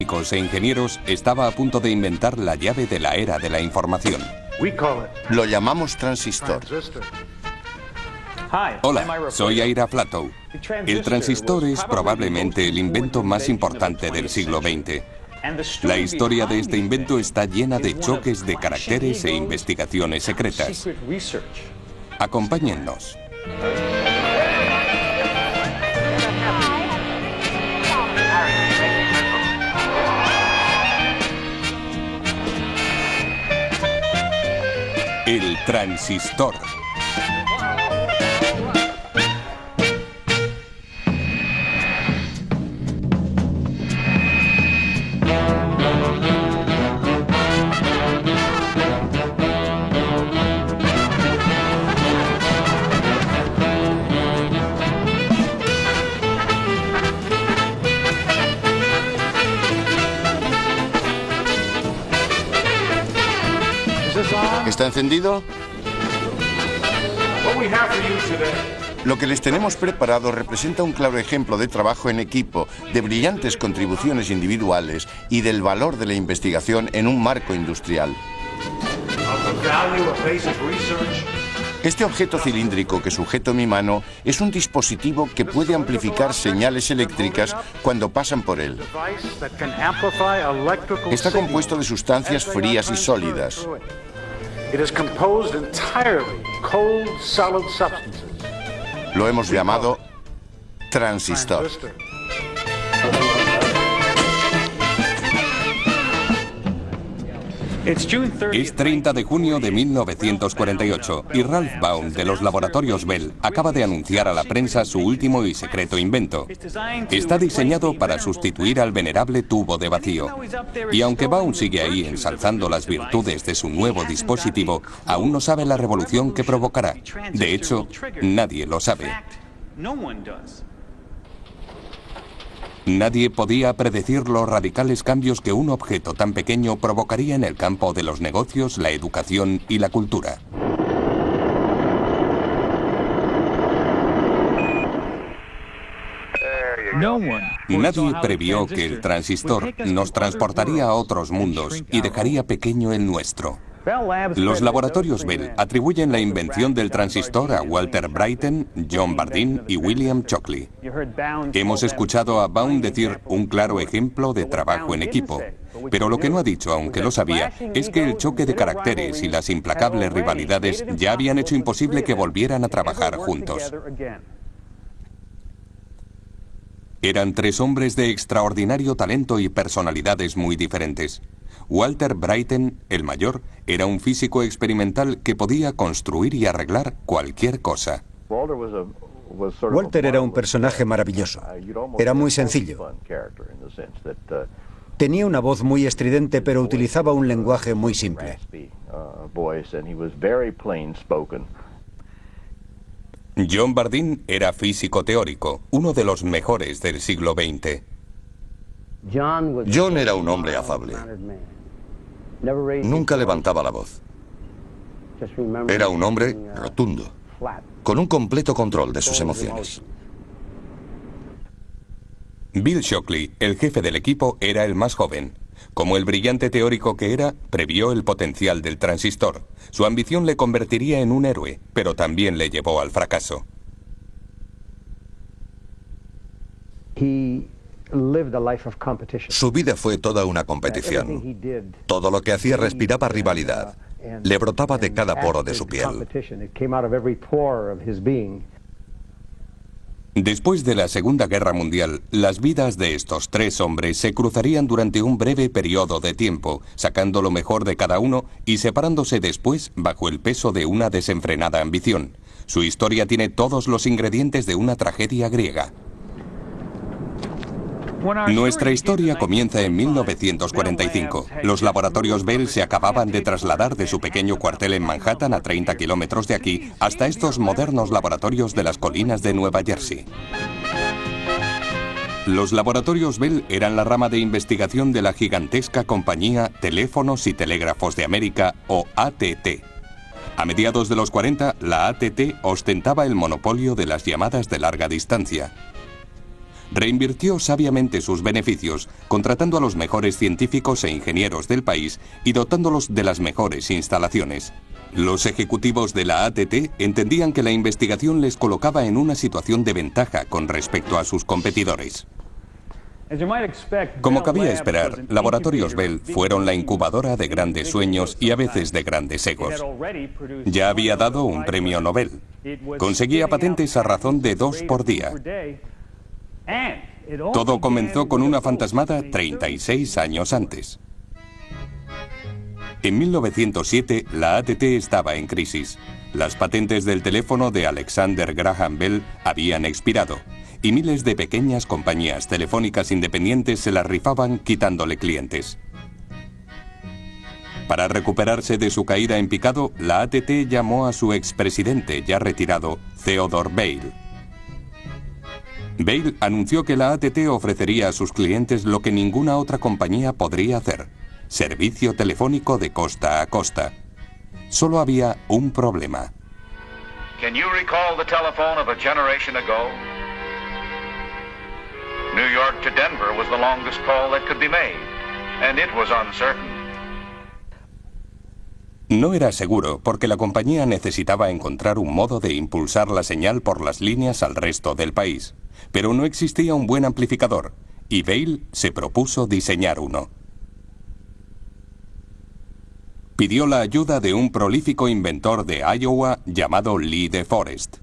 científicos e ingenieros estaba a punto de inventar la llave de la era de la información. Lo llamamos transistor. Hola, soy Ira Flatow. El transistor es probablemente el invento más importante del siglo XX. La historia de este invento está llena de choques de caracteres e investigaciones secretas. Acompáñennos. El transistor. ¿Está encendido? Lo que les tenemos preparado representa un claro ejemplo de trabajo en equipo, de brillantes contribuciones individuales y del valor de la investigación en un marco industrial. Este objeto cilíndrico que sujeto en mi mano es un dispositivo que puede amplificar señales eléctricas cuando pasan por él. Está compuesto de sustancias frías y sólidas. Lo hemos llamado transistor. Es 30 de junio de 1948 y Ralph Baum de los laboratorios Bell acaba de anunciar a la prensa su último y secreto invento. Está diseñado para sustituir al venerable tubo de vacío. Y aunque Baum sigue ahí ensalzando las virtudes de su nuevo dispositivo, aún no sabe la revolución que provocará. De hecho, nadie lo sabe. Nadie podía predecir los radicales cambios que un objeto tan pequeño provocaría en el campo de los negocios, la educación y la cultura. Nadie previó que el transistor nos transportaría a otros mundos y dejaría pequeño el nuestro. Los laboratorios Bell atribuyen la invención del transistor a Walter Brattain, John Bardeen y William Shockley. Hemos escuchado a Baum decir un claro ejemplo de trabajo en equipo. Pero lo que no ha dicho, aunque lo sabía, es que el choque de caracteres y las implacables rivalidades ya habían hecho imposible que volvieran a trabajar juntos. Eran tres hombres de extraordinario talento y personalidades muy diferentes. Walter Brattain, el mayor, era un físico experimental que podía construir y arreglar cualquier cosa. Walter era un personaje maravilloso. Era muy sencillo. Tenía una voz muy estridente, pero utilizaba un lenguaje muy simple. John Bardeen era físico teórico, uno de los mejores del siglo XX. John era un hombre afable. Nunca levantaba la voz. Era un hombre rotundo, con un completo control de sus emociones. Bill Shockley, el jefe del equipo, era el más joven. Como el brillante teórico que era, previó el potencial del transistor. Su ambición le convertiría en un héroe, pero también le llevó al fracaso. Su vida fue toda una competición. Todo lo que hacía respiraba rivalidad. Le brotaba de cada poro de su piel. Después de la Segunda Guerra Mundial, las vidas de estos tres hombres se cruzarían durante un breve periodo de tiempo, sacando lo mejor de cada uno y separándose después bajo el peso de una desenfrenada ambición. Su historia tiene todos los ingredientes de una tragedia griega. Nuestra historia comienza en 1945. Los laboratorios Bell se acababan de trasladar de su pequeño cuartel en Manhattan a 30 kilómetros de aquí hasta estos modernos laboratorios de las colinas de Nueva Jersey. Los laboratorios Bell eran la rama de investigación de la gigantesca compañía Teléfonos y Telégrafos de América, o AT&T. A mediados de los 40, la AT&T ostentaba el monopolio de las llamadas de larga distancia. reinvirtió sabiamente sus beneficios, contratando a los mejores científicos e ingenieros del país y dotándolos de las mejores instalaciones. Los ejecutivos de la AT&T entendían que la investigación les colocaba en una situación de ventaja con respecto a sus competidores. Como cabía esperar, Laboratorios Bell fueron la incubadora de grandes sueños y a veces de grandes egos. Ya había dado un premio Nobel. Conseguía patentes a razón de 2 por día. Todo comenzó con una fantasmada 36 años antes. En 1907, la AT&T estaba en crisis. Las patentes del teléfono de Alexander Graham Bell habían expirado y miles de pequeñas compañías telefónicas independientes se las rifaban quitándole clientes. Para recuperarse de su caída en picado, la AT&T llamó a su expresidente, ya retirado, Theodore Vail. Vail anunció que la AT&T ofrecería a sus clientes lo que ninguna otra compañía podría hacer: servicio telefónico de costa a costa. Solo había un problema. Can you recall the telephone of a generation ago? New York to Denver was the longest call that could be made, and it was uncertain. No era seguro porque la compañía necesitaba encontrar un modo de impulsar la señal por las líneas al resto del país. Pero no existía un buen amplificador, y Vail se propuso diseñar uno. Pidió la ayuda de un prolífico inventor de Iowa llamado Lee DeForest.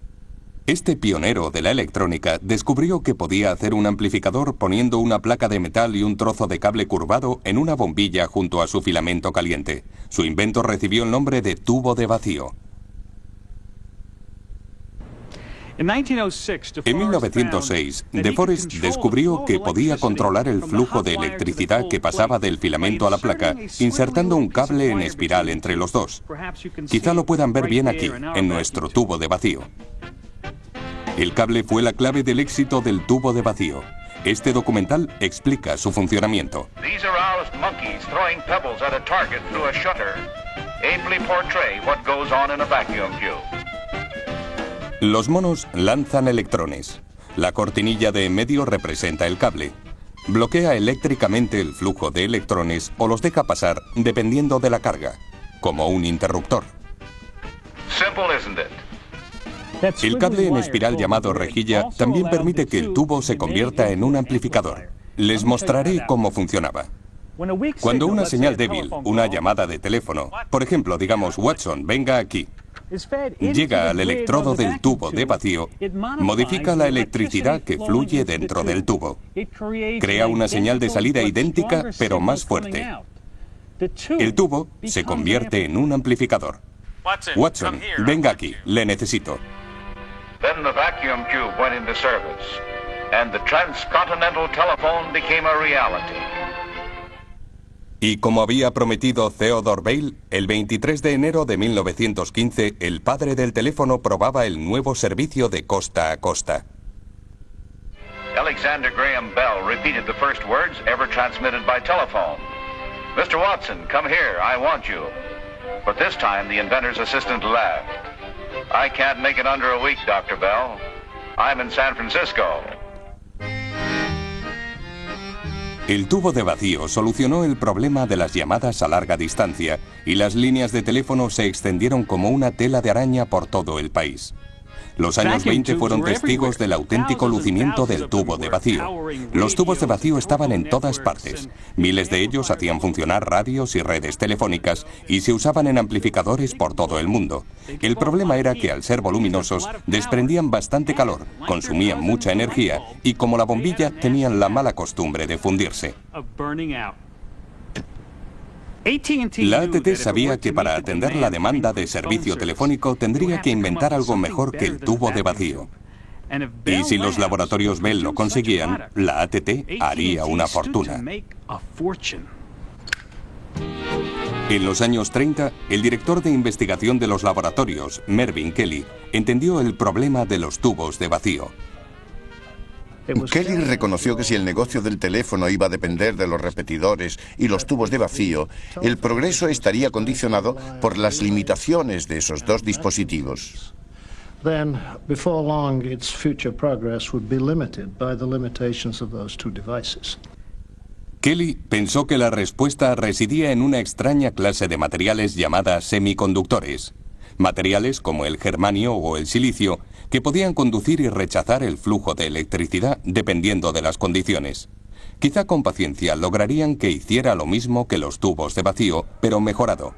Este pionero de la electrónica descubrió que podía hacer un amplificador poniendo una placa de metal y un trozo de cable curvado en una bombilla junto a su filamento caliente. Su invento recibió el nombre de tubo de vacío. En 1906, DeForest descubrió que podía controlar el flujo de electricidad que pasaba del filamento a la placa, insertando un cable en espiral entre los dos. Quizá lo puedan ver bien aquí, en nuestro tubo de vacío. El cable fue la clave del éxito del tubo de vacío. Este documental explica su funcionamiento. These aroused monkeys throwing pebbles at a target through a shutter ably portray what goes on in a vacuum tube. Los monos lanzan electrones. La cortinilla de en medio representa el cable. Bloquea eléctricamente el flujo de electrones o los deja pasar dependiendo de la carga, como un interruptor. Simple, isn't it? El cable en espiral llamado rejilla también permite que el tubo se convierta en un amplificador. Les mostraré cómo funcionaba. Cuando una señal débil, una llamada de teléfono, por ejemplo, digamos Watson, venga aquí, llega al electrodo del tubo de vacío, modifica la electricidad que fluye dentro del tubo. Crea una señal de salida idéntica, pero más fuerte. El tubo se convierte en un amplificador. Watson, venga aquí, le necesito. Then the vacuum tube went into service, and the transcontinental telephone became a reality. Y como había prometido Theodore Vail, el 23 de enero de 1915, el padre del teléfono probaba el nuevo servicio de costa a costa. Alexander Graham Bell repeated the first words ever transmitted by telephone. Mr. Watson, come here, I want you. But this time the inventor's assistant laughed. I can't make it under a week, Dr. Bell. I'm in San Francisco. El tubo de vacío solucionó el problema de las llamadas a larga distancia y las líneas de teléfono se extendieron como una tela de araña por todo el país. Los años 20 fueron testigos del auténtico lucimiento del tubo de vacío. Los tubos de vacío estaban en todas partes. Miles de ellos hacían funcionar radios y redes telefónicas y se usaban en amplificadores por todo el mundo. El problema era que al ser voluminosos desprendían bastante calor, consumían mucha energía y como la bombilla tenían la mala costumbre de fundirse. La AT&T sabía que para atender la demanda de servicio telefónico tendría que inventar algo mejor que el tubo de vacío. Y si los laboratorios Bell lo conseguían, la AT&T haría una fortuna. En los años 30, el director de investigación de los laboratorios, Mervyn Kelly, entendió el problema de los tubos de vacío. Kelly reconoció que si el negocio del teléfono iba a depender de los repetidores y los tubos de vacío, el progreso estaría condicionado por las limitaciones de esos dos dispositivos. then before long its future progress would be limited by the limitations of those two devices. Kelly pensó que la respuesta residía en una extraña clase de materiales llamadas semiconductores. Materiales como el germanio o el silicio que podían conducir y rechazar el flujo de electricidad dependiendo de las condiciones. Quizá con paciencia lograrían que hiciera lo mismo que los tubos de vacío, pero mejorado.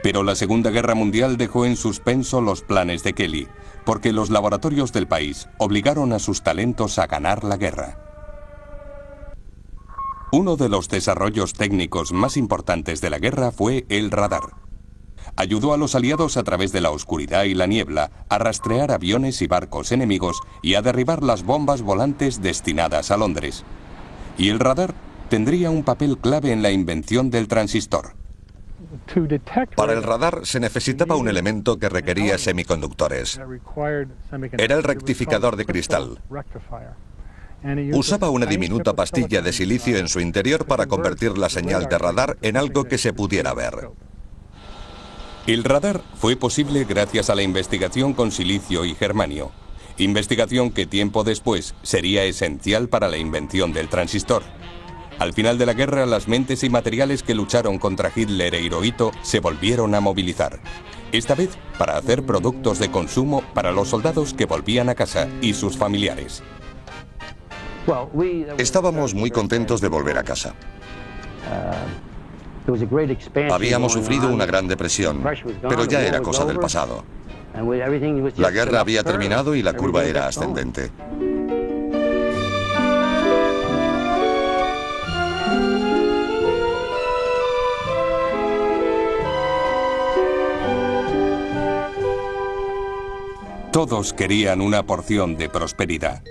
Pero la Segunda Guerra Mundial dejó en suspenso los planes de Kelly, porque los laboratorios del país obligaron a sus talentos a ganar la guerra. Uno de los desarrollos técnicos más importantes de la guerra fue el radar. Ayudó a los aliados a través de la oscuridad y la niebla a rastrear aviones y barcos enemigos y a derribar las bombas volantes destinadas a Londres. Y el radar tendría un papel clave en la invención del transistor. Para el radar se necesitaba un elemento que requería semiconductores. Era el rectificador de cristal. Usaba una diminuta pastilla de silicio en su interior para convertir la señal de radar en algo que se pudiera ver. El radar fue posible gracias a la investigación con silicio y germanio, investigación que tiempo después sería esencial para la invención del transistor. Al final de la guerra, las mentes y materiales que lucharon contra Hitler e Hirohito se volvieron a movilizar. Esta vez para hacer productos de consumo para los soldados que volvían a casa y sus familiares. Estábamos muy contentos de volver a casa. Habíamos sufrido una gran depresión, pero ya era cosa del pasado. La guerra había terminado y la curva era ascendente. Todos querían una porción de prosperidad.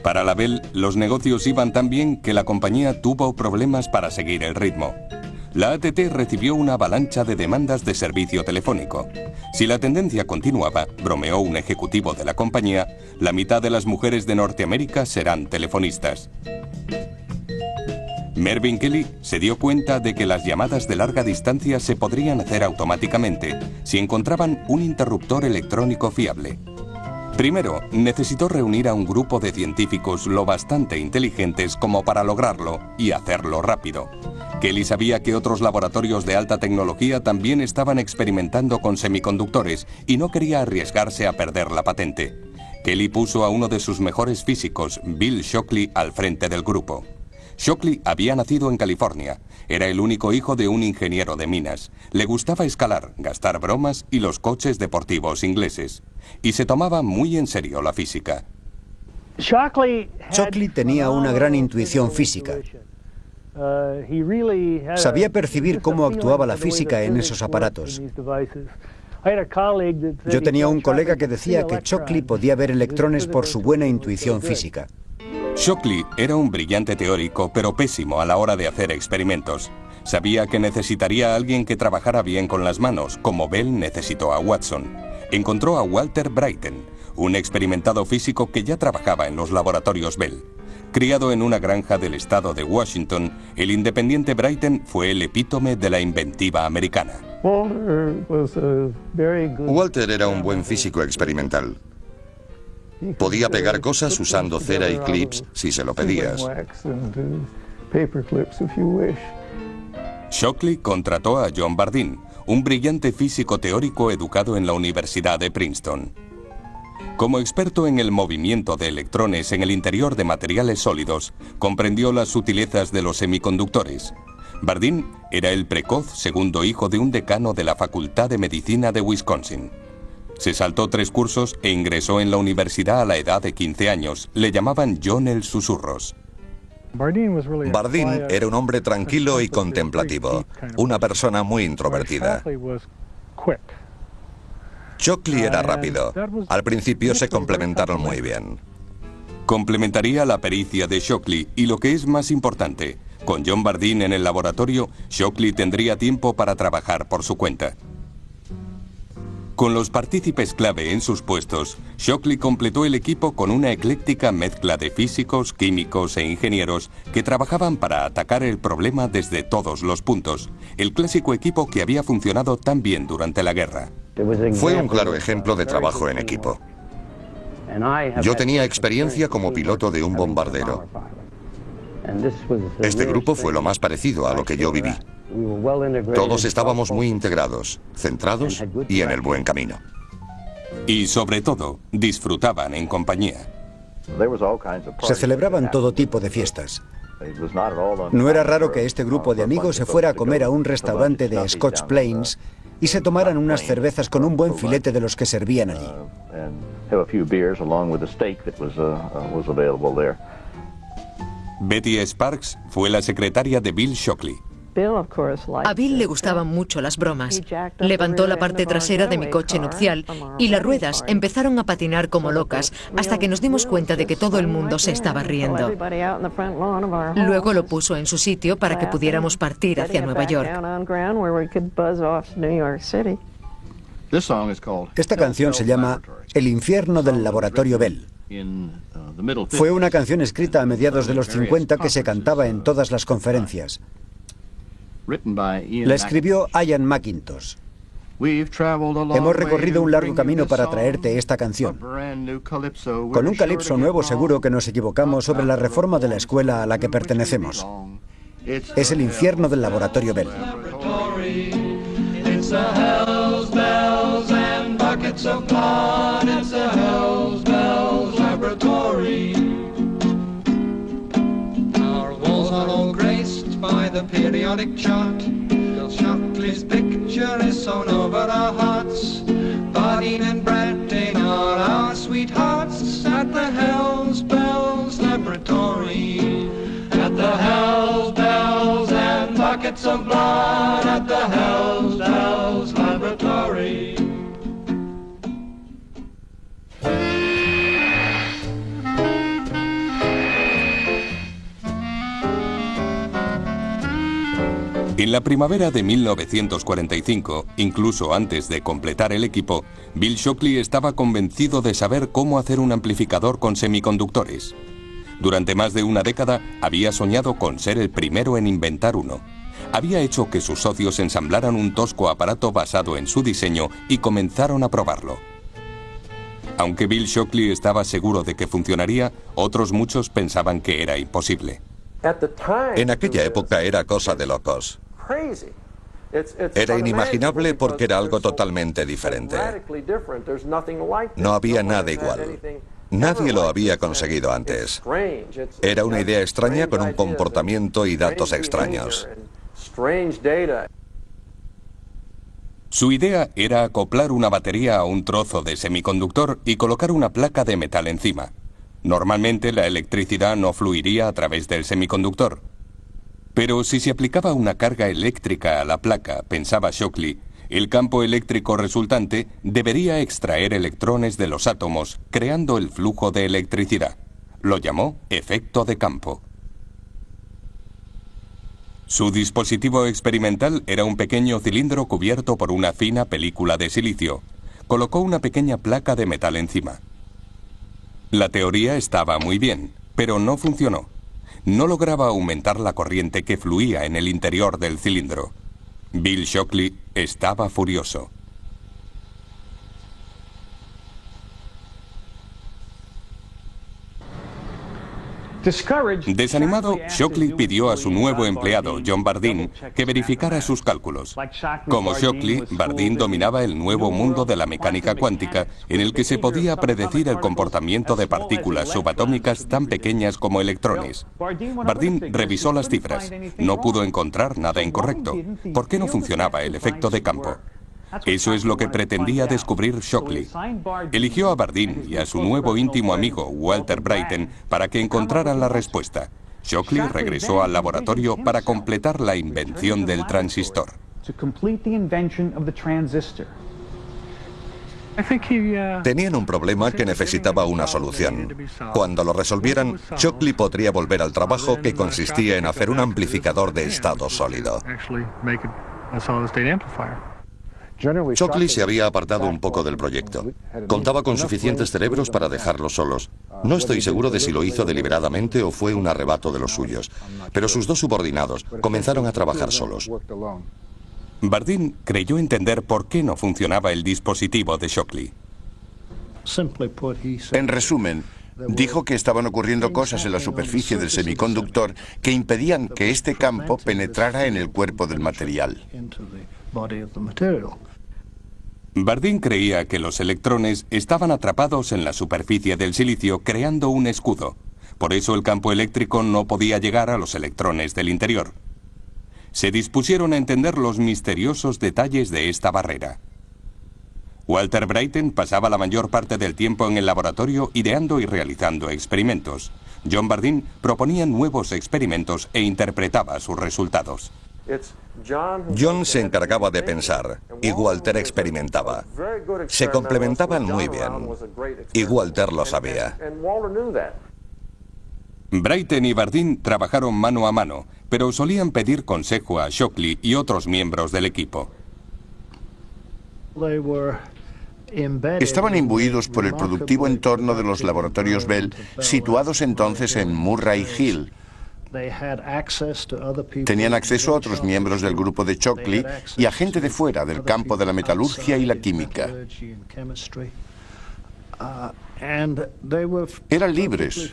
Para la Bell, los negocios iban tan bien que la compañía tuvo problemas para seguir el ritmo. La AT&T recibió una avalancha de demandas de servicio telefónico. Si la tendencia continuaba, bromeó un ejecutivo de la compañía, la mitad de las mujeres de Norteamérica serán telefonistas. Mervyn Kelly se dio cuenta de que las llamadas de larga distancia se podrían hacer automáticamente si encontraban un interruptor electrónico fiable. Primero, necesitó reunir a un grupo de científicos lo bastante inteligentes como para lograrlo y hacerlo rápido. Kelly sabía que otros laboratorios de alta tecnología también estaban experimentando con semiconductores y no quería arriesgarse a perder la patente. Kelly puso a uno de sus mejores físicos, Bill Shockley, al frente del grupo. Shockley había nacido en California. Era el único hijo de un ingeniero de minas. Le gustaba escalar, gastar bromas y los coches deportivos ingleses. Y se tomaba muy en serio la física. Shockley tenía una gran intuición física. Sabía percibir cómo actuaba la física en esos aparatos. Yo tenía un colega que decía que Shockley podía ver electrones por su buena intuición física. Shockley era un brillante teórico, pero pésimo a la hora de hacer experimentos. Sabía que necesitaría a alguien que trabajara bien con las manos, como Bell necesitó a Watson. Encontró a Walter Brattain, un experimentado físico que ya trabajaba en los laboratorios Bell. Criado en una granja del estado de Washington, el independiente Brattain fue el epítome de la inventiva americana. Walter era un buen físico experimental. Podía pegar cosas usando cera y clips si se lo pedías. Shockley contrató a John Bardeen, un brillante físico teórico educado en la Universidad de Princeton. Como experto en el movimiento de electrones en el interior de materiales sólidos, comprendió las sutilezas de los semiconductores. Bardeen era el precoz segundo hijo de un decano de la Facultad de Medicina de Wisconsin. Se saltó 3 cursos e ingresó en la universidad a la edad de 15 años. Le llamaban John el Susurros. Bardeen era un hombre tranquilo y contemplativo, una persona muy introvertida. Shockley era rápido. Al principio se complementaron muy bien. Complementaría la pericia de Shockley y lo que es más importante, con John Bardeen en el laboratorio, Shockley tendría tiempo para trabajar por su cuenta. Con los partícipes clave en sus puestos, Shockley completó el equipo con una ecléctica mezcla de físicos, químicos e ingenieros que trabajaban para atacar el problema desde todos los puntos, el clásico equipo que había funcionado tan bien durante la guerra. Fue un claro ejemplo de trabajo en equipo. Yo tenía experiencia como piloto de un bombardero. Este grupo fue lo más parecido a lo que yo viví. Todos estábamos muy integrados, centrados y en el buen camino. Y sobre todo, disfrutaban en compañía. Se celebraban todo tipo de fiestas. No era raro que este grupo de amigos se fuera a comer a un restaurante de Scotch Plains y se tomaran unas cervezas con un buen filete de los que servían allí. Betty Sparks fue la secretaria de Bill Shockley. A Bill le gustaban mucho las bromas. Levantó la parte trasera de mi coche nupcial y las ruedas empezaron a patinar como locas hasta que nos dimos cuenta de que todo el mundo se estaba riendo. Luego lo puso en su sitio para que pudiéramos partir hacia Nueva York. Esta canción se llama El infierno del laboratorio Bell. Fue una canción escrita a mediados de los 50 que se cantaba en todas las conferencias. La escribió Ian McIntosh. Hemos recorrido un largo camino para traerte esta canción. Con un calipso nuevo seguro que nos equivocamos sobre la reforma de la escuela a la que pertenecemos. Es el infierno del laboratorio Bell. By the periodic chart, Bill Shockley's picture is sewn over our hearts. Bardeen and Bradeen are our sweethearts at the Hells Bells Laboratory. At the Hells Bells and buckets of blood at the Hells Bells Laboratory. En la primavera de 1945, incluso antes de completar el equipo, Bill Shockley estaba convencido de saber cómo hacer un amplificador con semiconductores. Durante más de una década había soñado con ser el primero en inventar uno. Había hecho que sus socios ensamblaran un tosco aparato basado en su diseño y comenzaron a probarlo. Aunque Bill Shockley estaba seguro de que funcionaría, otros muchos pensaban que era imposible. En aquella época era cosa de locos. Era inimaginable porque era algo totalmente diferente. No había nada igual. Nadie lo había conseguido antes. Era una idea extraña con un comportamiento y datos extraños. Su idea era acoplar una batería a un trozo de semiconductor y colocar una placa de metal encima. Normalmente la electricidad no fluiría a través del semiconductor. Pero si se aplicaba una carga eléctrica a la placa, pensaba Shockley, el campo eléctrico resultante debería extraer electrones de los átomos, creando el flujo de electricidad. Lo llamó efecto de campo. Su dispositivo experimental era un pequeño cilindro cubierto por una fina película de silicio. Colocó una pequeña placa de metal encima. La teoría estaba muy bien, pero no funcionó. No lograba aumentar la corriente que fluía en el interior del cilindro. Bill Shockley estaba furioso. Desanimado, Shockley pidió a su nuevo empleado, John Bardeen, que verificara sus cálculos. Como Shockley, Bardeen dominaba el nuevo mundo de la mecánica cuántica, en el que se podía predecir el comportamiento de partículas subatómicas tan pequeñas como electrones. Bardeen revisó las cifras. No pudo encontrar nada incorrecto. ¿Por qué no funcionaba el efecto de campo? Eso es lo que pretendía descubrir Shockley. Eligió a Bardeen y a su nuevo íntimo amigo, Walter Brattain, para que encontraran la respuesta. Shockley regresó al laboratorio para completar la invención del transistor. Tenían un problema que necesitaba una solución. Cuando lo resolvieran, Shockley podría volver al trabajo que consistía en hacer un amplificador de estado sólido. Shockley se había apartado un poco del proyecto. Contaba con suficientes cerebros para dejarlos solos. No estoy seguro de si lo hizo deliberadamente o fue un arrebato de los suyos, pero sus dos subordinados comenzaron a trabajar solos. Bardeen creyó entender por qué no funcionaba el dispositivo de Shockley. En resumen, dijo que estaban ocurriendo cosas en la superficie del semiconductor que impedían que este campo penetrara en el cuerpo del material. Bardeen creía que los electrones estaban atrapados en la superficie del silicio creando un escudo. Por eso el campo eléctrico no podía llegar a los electrones del interior. Se dispusieron a entender los misteriosos detalles de esta barrera. Walter Brattain pasaba la mayor parte del tiempo en el laboratorio ideando y realizando experimentos. John Bardeen proponía nuevos experimentos e interpretaba sus resultados. John se encargaba de pensar y Walter experimentaba. Se complementaban muy bien y Walter lo sabía. Brattain y Bardeen trabajaron mano a mano, pero solían pedir consejo a Shockley y otros miembros del equipo. Estaban imbuidos por el productivo entorno de los laboratorios Bell, situados entonces en Murray Hill. Tenían acceso a otros miembros del grupo de Shockley y a gente de fuera del campo de la metalurgia y la química. Eran libres.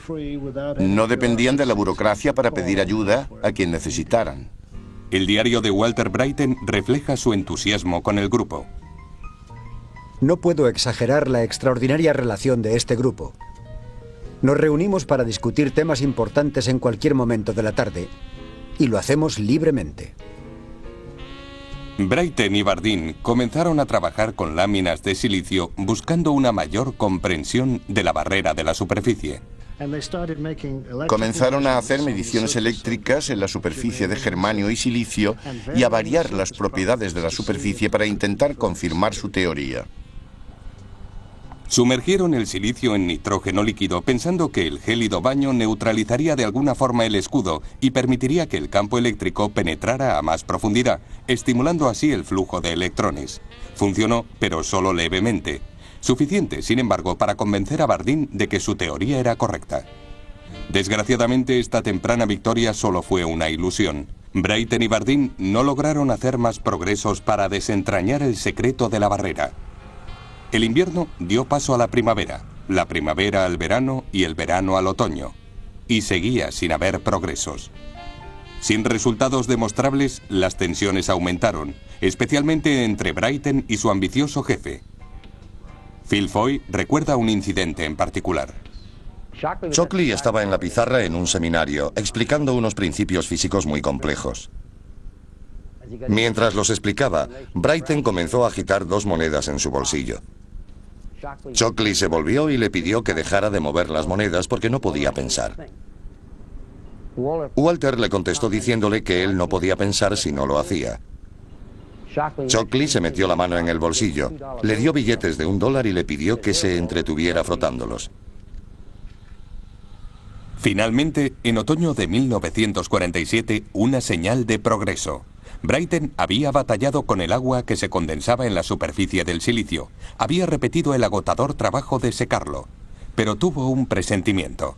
No dependían de la burocracia para pedir ayuda a quien necesitaran. El diario de Walter Brattain refleja su entusiasmo con el grupo. No puedo exagerar la extraordinaria relación de este grupo. Nos reunimos para discutir temas importantes en cualquier momento de la tarde y lo hacemos libremente. Brattain y Bardeen comenzaron a trabajar con láminas de silicio buscando una mayor comprensión de la barrera de la superficie. Comenzaron a hacer mediciones eléctricas en la superficie de germanio y silicio y a variar las propiedades de la superficie para intentar confirmar su teoría. Sumergieron el silicio en nitrógeno líquido pensando que el gélido baño neutralizaría de alguna forma el escudo y permitiría que el campo eléctrico penetrara a más profundidad, estimulando así el flujo de electrones. Funcionó, pero solo levemente. Suficiente, sin embargo, para convencer a Bardeen de que su teoría era correcta. Desgraciadamente, esta temprana victoria solo fue una ilusión. Brattain y Bardeen no lograron hacer más progresos para desentrañar el secreto de la barrera. El invierno dio paso a la primavera al verano y el verano al otoño, y seguía sin haber progresos. Sin resultados demostrables, las tensiones aumentaron, especialmente entre Brattain y su ambicioso jefe. Phil Foy recuerda un incidente en particular. Shockley estaba en la pizarra en un seminario, explicando unos principios físicos muy complejos. Mientras los explicaba, Brattain comenzó a agitar dos monedas en su bolsillo. Shockley se volvió y le pidió que dejara de mover las monedas porque no podía pensar. Walter le contestó diciéndole que él no podía pensar si no lo hacía. Shockley se metió la mano en el bolsillo, le dio billetes de $1 y le pidió que se entretuviera frotándolos. Finalmente, en otoño de 1947, una señal de progreso. Brattain había batallado con el agua que se condensaba en la superficie del silicio. Había repetido el agotador trabajo de secarlo, pero tuvo un presentimiento.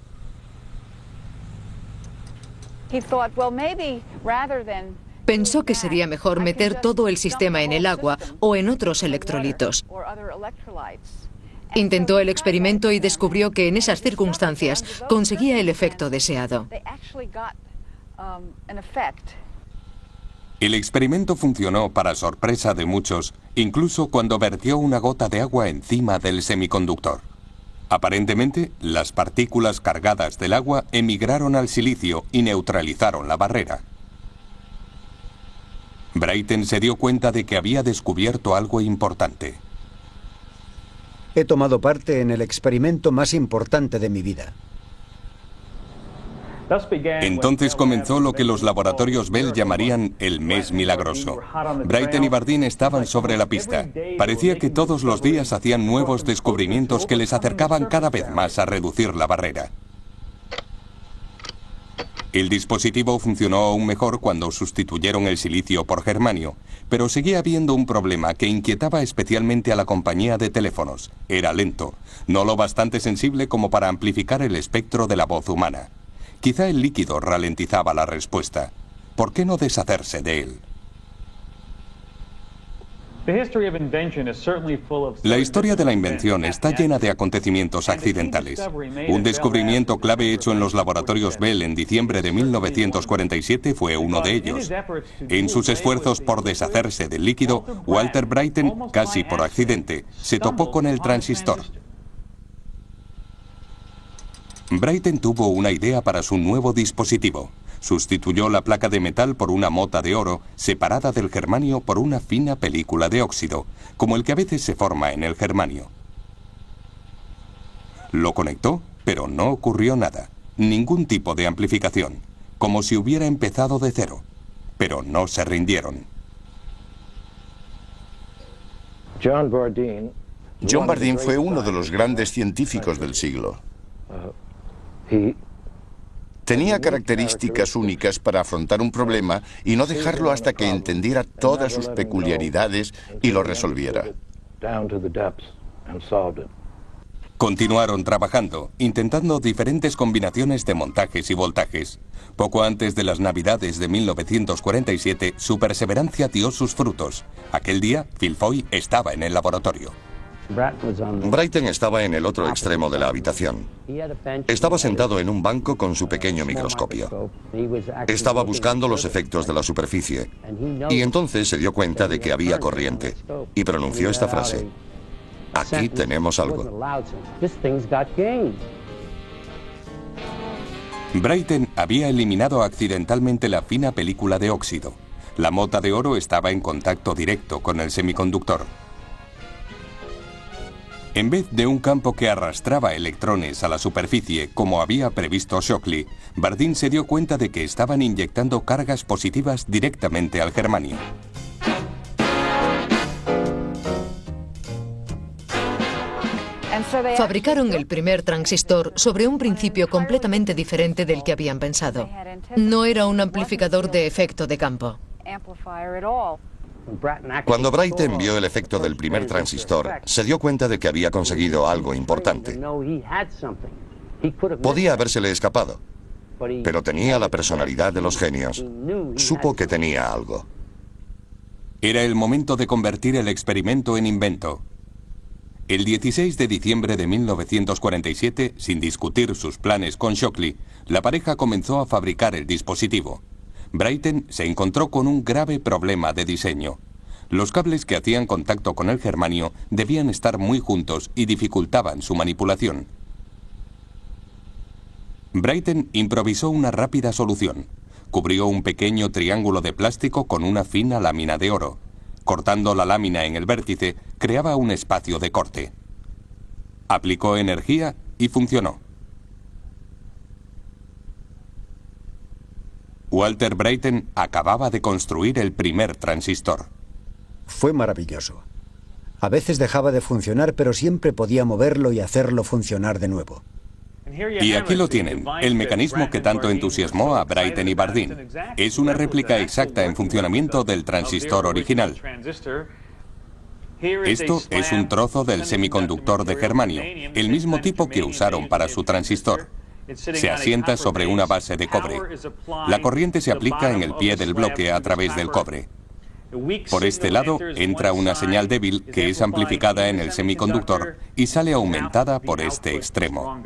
Pensó que sería mejor meter todo el sistema en el agua o en otros electrolitos. Intentó el experimento y descubrió que en esas circunstancias conseguía el efecto deseado. El experimento funcionó para sorpresa de muchos, incluso cuando vertió una gota de agua encima del semiconductor. Aparentemente, las partículas cargadas del agua emigraron al silicio y neutralizaron la barrera. Brattain se dio cuenta de que había descubierto algo importante. He tomado parte en el experimento más importante de mi vida. Entonces comenzó lo que los laboratorios Bell llamarían el mes milagroso. Brattain y Bardeen estaban sobre la pista. Parecía que todos los días hacían nuevos descubrimientos que les acercaban cada vez más a reducir la barrera. El dispositivo funcionó aún mejor cuando sustituyeron el silicio por germanio, pero seguía habiendo un problema que inquietaba especialmente a la compañía de teléfonos. Era lento, no lo bastante sensible como para amplificar el espectro de la voz humana. Quizá el líquido ralentizaba la respuesta. ¿Por qué no deshacerse de él? La historia de la invención está llena de acontecimientos accidentales. Un descubrimiento clave hecho en los laboratorios Bell en diciembre de 1947 fue uno de ellos. En sus esfuerzos por deshacerse del líquido, Walter Brattain, casi por accidente, se topó con el transistor. Brattain tuvo una idea para su nuevo dispositivo. Sustituyó la placa de metal por una mota de oro, separada del germanio por una fina película de óxido, como el que a veces se forma en el germanio. Lo conectó, pero no ocurrió nada. Ningún tipo de amplificación, como si hubiera empezado de cero. Pero no se rindieron. John Bardeen fue uno de los grandes científicos del siglo. Tenía características únicas para afrontar un problema y no dejarlo hasta que entendiera todas sus peculiaridades y lo resolviera. Continuaron trabajando, intentando diferentes combinaciones de montajes y voltajes. Poco antes de las Navidades de 1947, su perseverancia dio sus frutos. Aquel día, Phil Foy estaba en el laboratorio. Brattain estaba en el otro extremo de la habitación. Estaba sentado en un banco con su pequeño microscopio. Estaba buscando los efectos de la superficie. Y entonces se dio cuenta de que había corriente. Y pronunció esta frase: aquí tenemos algo. Brattain había eliminado accidentalmente la fina película de óxido. La mota de oro estaba en contacto directo con el semiconductor. En vez de un campo que arrastraba electrones a la superficie, como había previsto Shockley, Bardeen se dio cuenta de que estaban inyectando cargas positivas directamente al germanio. Fabricaron el primer transistor sobre un principio completamente diferente del que habían pensado. No era un amplificador de efecto de campo. Cuando Brattain vio el efecto del primer transistor, se dio cuenta de que había conseguido algo importante. Podía habérsele escapado, pero tenía la personalidad de los genios. Supo que tenía algo. Era el momento de convertir el experimento en invento. El 16 de diciembre de 1947, sin discutir sus planes con Shockley, la pareja comenzó a fabricar el dispositivo. Brattain se encontró con un grave problema de diseño. Los cables que hacían contacto con el germanio debían estar muy juntos y dificultaban su manipulación. Brattain improvisó una rápida solución. Cubrió un pequeño triángulo de plástico con una fina lámina de oro. Cortando la lámina en el vértice, creaba un espacio de corte. Aplicó energía y funcionó. Walter Brattain acababa de construir el primer transistor. Fue maravilloso. A veces dejaba de funcionar, pero siempre podía moverlo y hacerlo funcionar de nuevo. Y aquí lo tienen, el mecanismo que tanto entusiasmó a Brattain y Bardeen. Es una réplica exacta en funcionamiento del transistor original. Esto es un trozo del semiconductor de germanio, el mismo tipo que usaron para su transistor. Se asienta sobre una base de cobre. La corriente se aplica en el pie del bloque a través del cobre. Por este lado entra una señal débil que es amplificada en el semiconductor y sale aumentada por este extremo.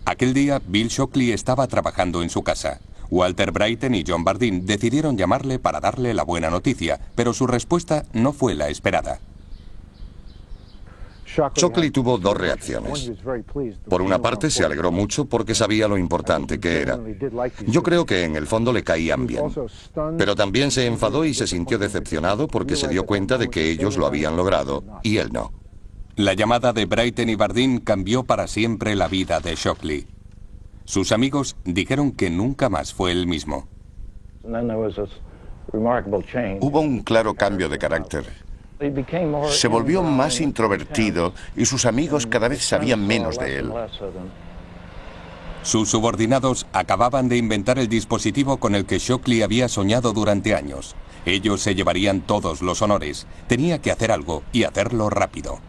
Aquel día, Bill Shockley estaba trabajando en su casa. Walter Brattain y John Bardeen decidieron llamarle para darle la buena noticia, pero su respuesta no fue la esperada. Shockley tuvo dos reacciones. Por una parte, se alegró mucho porque sabía lo importante que era. Yo creo que en el fondo le caían bien. Pero también se enfadó y se sintió decepcionado porque se dio cuenta de que ellos lo habían logrado y él no. La llamada de Brattain y Bardeen cambió para siempre la vida de Shockley. Sus amigos dijeron que nunca más fue el mismo. Hubo un claro cambio de carácter. Se volvió más introvertido y sus amigos cada vez sabían menos de él. Sus subordinados acababan de inventar el dispositivo con el que Shockley había soñado durante años. Ellos se llevarían todos los honores. Tenía que hacer algo y hacerlo rápido.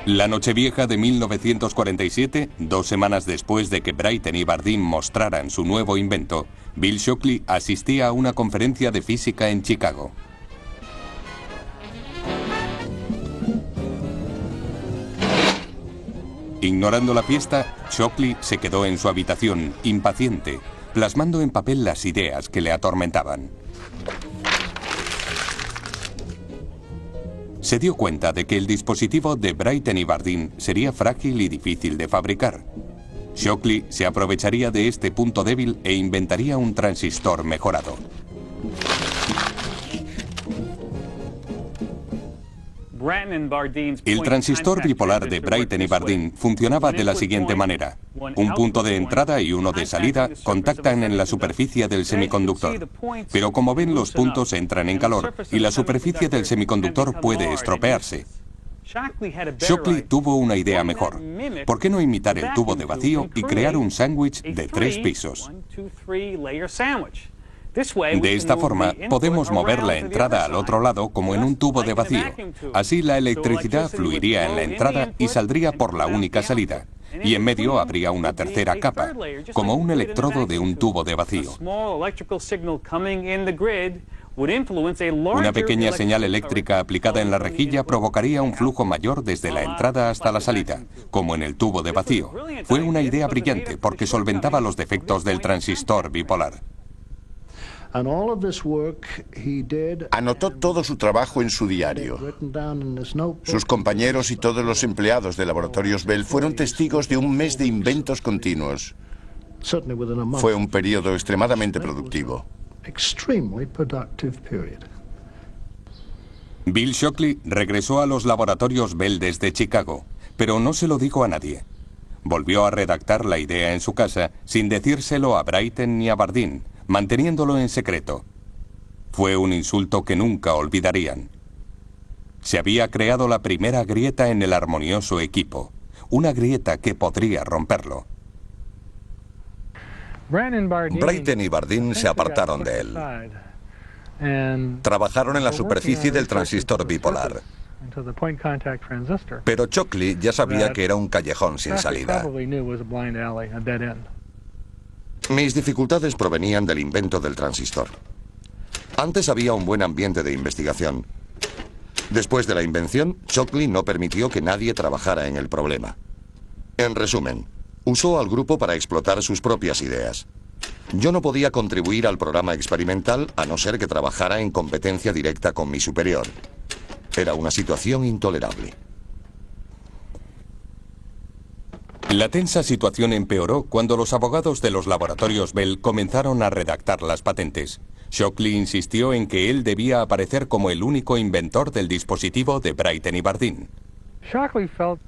La Nochevieja de 1947, 2 semanas después de que Bryton y Bardeen mostraran su nuevo invento, Bill Shockley asistía a una conferencia de física en Chicago. Ignorando la fiesta, Shockley se quedó en su habitación, impaciente, plasmando en papel las ideas que le atormentaban. Se dio cuenta de que el dispositivo de Bryton y Bardeen sería frágil y difícil de fabricar. Shockley se aprovecharía de este punto débil e inventaría un transistor mejorado. El transistor bipolar de Bryton y Bardeen funcionaba de la siguiente manera. Un punto de entrada y uno de salida contactan en la superficie del semiconductor. Pero como ven, los puntos entran en calor y la superficie del semiconductor puede estropearse. Shockley tuvo una idea mejor. ¿Por qué no imitar el tubo de vacío y crear un sándwich de 3 pisos? De esta forma, podemos mover la entrada al otro lado como en un tubo de vacío. Así la electricidad fluiría en la entrada y saldría por la única salida. Y en medio habría una tercera capa, como un electrodo de un tubo de vacío. Una pequeña señal eléctrica aplicada en la rejilla provocaría un flujo mayor desde la entrada hasta la salida, como en el tubo de vacío. Fue una idea brillante porque solventaba los defectos del transistor bipolar. Anotó todo su trabajo en su diario. Sus compañeros y todos los empleados de Laboratorios Bell fueron testigos de un mes de inventos continuos. Fue un periodo extremadamente productivo. Bill Shockley regresó a los Laboratorios Bell desde Chicago, pero no se lo dijo a nadie. Volvió a redactar la idea en su casa sin decírselo a Bryton ni a Bardeen, manteniéndolo en secreto. Fue un insulto que nunca olvidarían. Se había creado la primera grieta en el armonioso equipo, una grieta que podría romperlo. Bryton y Bardeen se apartaron de él. Trabajaron en la superficie del transistor bipolar. Pero Shockley ya sabía que era un callejón sin salida. Mis dificultades provenían del invento del transistor. Antes había un buen ambiente de investigación. Después de la invención, Shockley no permitió que nadie trabajara en el problema. En resumen, usó al grupo para explotar sus propias ideas. Yo no podía contribuir al programa experimental a no ser que trabajara en competencia directa con mi superior. Era una situación intolerable. La tensa situación empeoró cuando los abogados de los Laboratorios Bell comenzaron a redactar las patentes. Shockley insistió en que él debía aparecer como el único inventor del dispositivo de Bryton y Bardeen.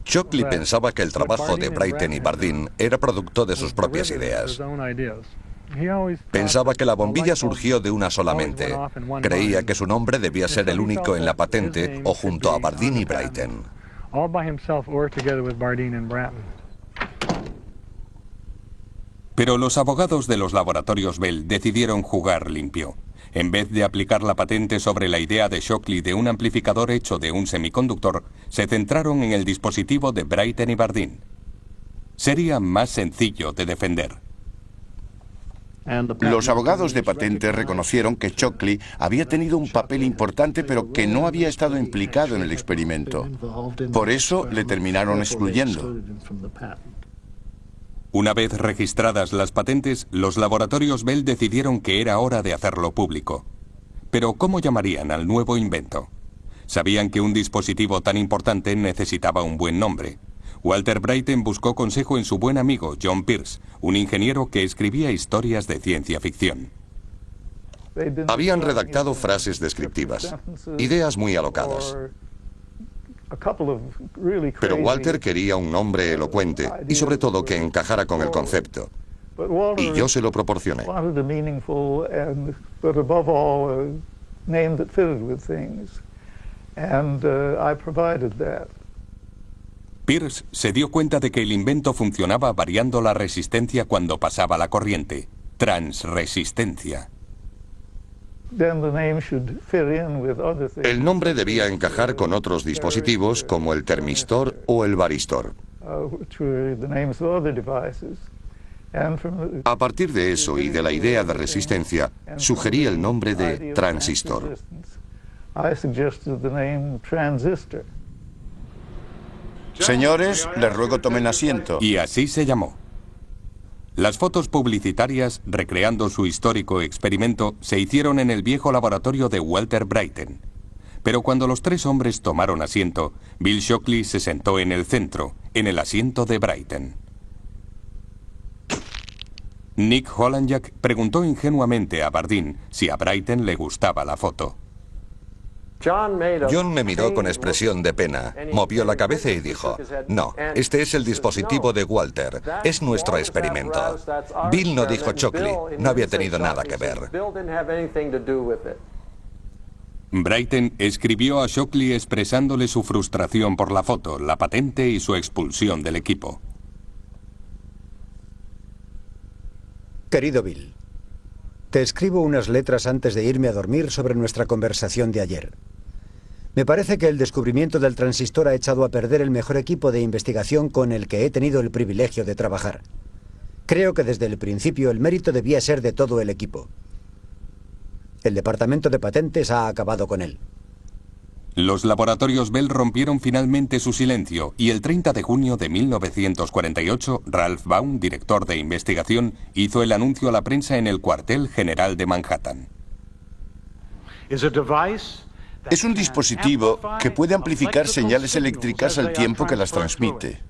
Shockley pensaba que el trabajo de Bryton y Bardeen era producto de sus propias ideas. Pensaba que la bombilla surgió de una sola mente. Creía que su nombre debía ser el único en la patente o junto a Bardeen y Bryton. Pero los abogados de los Laboratorios Bell decidieron jugar limpio. En vez de aplicar la patente sobre la idea de Shockley de un amplificador hecho de un semiconductor, se centraron en el dispositivo de Bryton y Bardeen. Sería más sencillo de defender. Los abogados de patente reconocieron que Shockley había tenido un papel importante, pero que no había estado implicado en el experimento. Por eso le terminaron excluyendo. Una vez registradas las patentes, los Laboratorios Bell decidieron que era hora de hacerlo público. Pero ¿cómo llamarían al nuevo invento? Sabían que un dispositivo tan importante necesitaba un buen nombre. Walter Bryton buscó consejo en su buen amigo John Pierce, un ingeniero que escribía historias de ciencia ficción. Habían redactado frases descriptivas, ideas muy alocadas. Pero Walter quería un nombre elocuente y sobre todo que encajara con el concepto. Y yo se lo proporcioné. Pierce se dio cuenta de que el invento funcionaba variando la resistencia cuando pasaba la corriente. Transresistencia. El nombre debía encajar con otros dispositivos como el termistor o el varistor. A partir de eso y de la idea de resistencia, sugerí el nombre de transistor. Señores, les ruego tomen asiento. Y así se llamó. Las fotos publicitarias, recreando su histórico experimento, se hicieron en el viejo laboratorio de Walter Brattain. Pero cuando los tres hombres tomaron asiento, Bill Shockley se sentó en el centro, en el asiento de Brattain. Nick Hollanjack preguntó ingenuamente a Bardeen si a Brattain le gustaba la foto. John me miró con expresión de pena, movió la cabeza y dijo, no, este es el dispositivo de Walter, es nuestro experimento. Bill no dijo Shockley, no había tenido nada que ver. Brattain escribió a Shockley expresándole su frustración por la foto, la patente y su expulsión del equipo. Querido Bill, te escribo unas letras antes de irme a dormir sobre nuestra conversación de ayer. Me parece que el descubrimiento del transistor ha echado a perder el mejor equipo de investigación con el que he tenido el privilegio de trabajar. Creo que desde el principio el mérito debía ser de todo el equipo. El departamento de patentes ha acabado con él. Los laboratorios Bell rompieron finalmente su silencio y el 30 de junio de 1948, Ralph Baum, director de investigación, hizo el anuncio a la prensa en el cuartel general de Manhattan. Es un dispositivo que puede amplificar señales eléctricas al tiempo que las transmite.